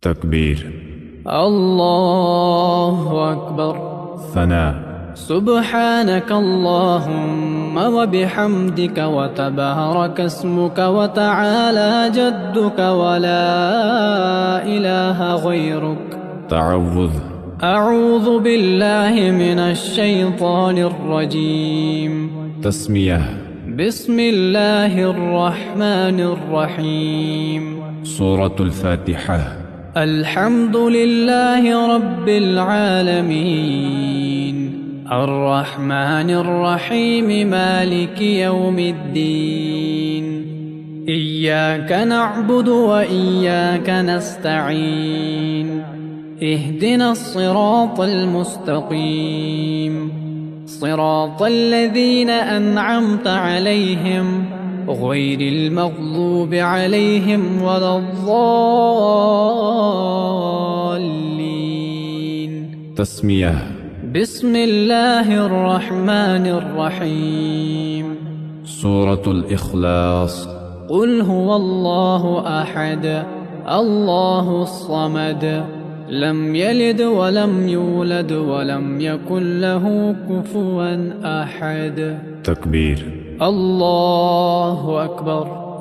تكبير. الله أكبر. ثناء. سبحانك اللهم وبحمدك وتبارك اسمك وتعالى جدك ولا إله غيرك. تعوذ. أعوذ بالله من الشيطان الرجيم. تسمية. بسم الله الرحمن الرحيم. سورة الفاتحة. الحمد لله رب العالمين الرحمن الرحيم مالك يوم الدين. إياك نعبد وإياك نستعين. اهدنا الصراط المستقيم صراط الذين أنعمت عليهم غير المغضوب عليهم ولا الضالين. تسمية. بسم الله الرحمن الرحيم. سورة الإخلاص. قل هو الله أحد الله الصمد لم يلد ولم يولد ولم يكن له كفوا أحد. تكبير. الله أكبر.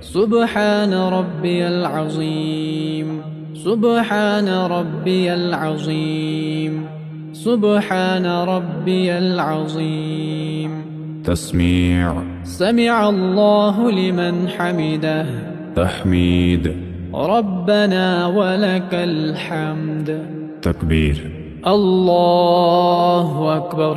سبحان ربي العظيم سبحان ربي العظيم سبحان ربي العظيم. تسميع. سمع الله لمن حمده. تحميد. ربنا ولك الحمد. تكبير. الله أكبر.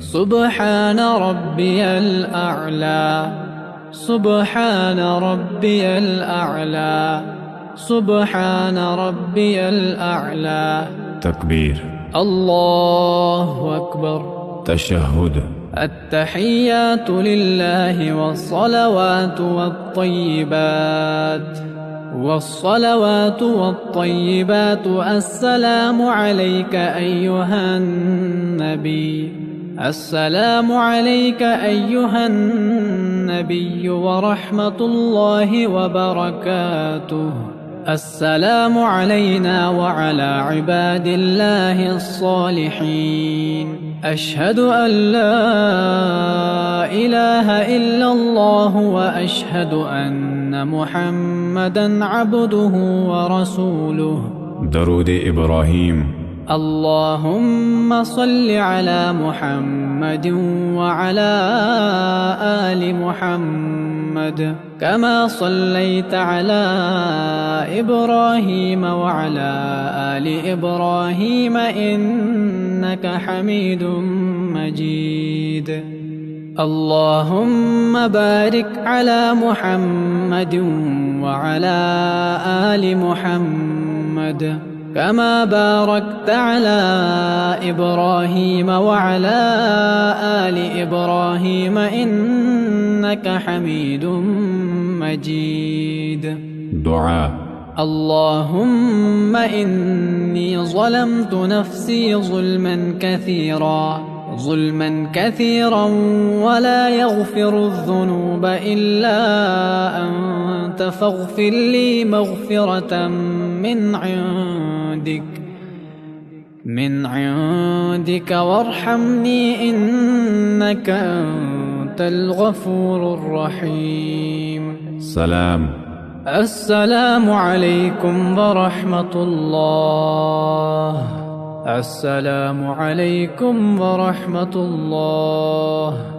سبحان ربي الأعلى سبحان ربي الأعلى سبحان ربي الأعلى. تكبير. الله أكبر. تشهد. التحيات لله والصلوات والطيبات والصلوات والطيبات. السلام عليك أيها النبي السلام عليك أيها النبي ورحمة الله وبركاته. السلام علينا وعلى عباد الله الصالحين. أشهد أن لا إله إلا الله وأشهد أن محمدا عبده ورسوله. درود إبراهيم. اللهم صل على محمد وعلى آل محمد كما صليت على إبراهيم وعلى آل إبراهيم إنك حميد مجيد. اللهم بارك على محمد وعلى آل محمد كما باركت على إبراهيم وعلى آل إبراهيم إنك حميد مجيد. دعاء. اللهم إني ظلمت نفسي ظلما كثيرا ولا يغفر الذنوب إلا أنت فاغفر لي مغفرة من عندك وارحمني إنك أنت الغفور الرحيم. سلام. السلام عليكم ورحمة الله. السلام عليكم ورحمة الله.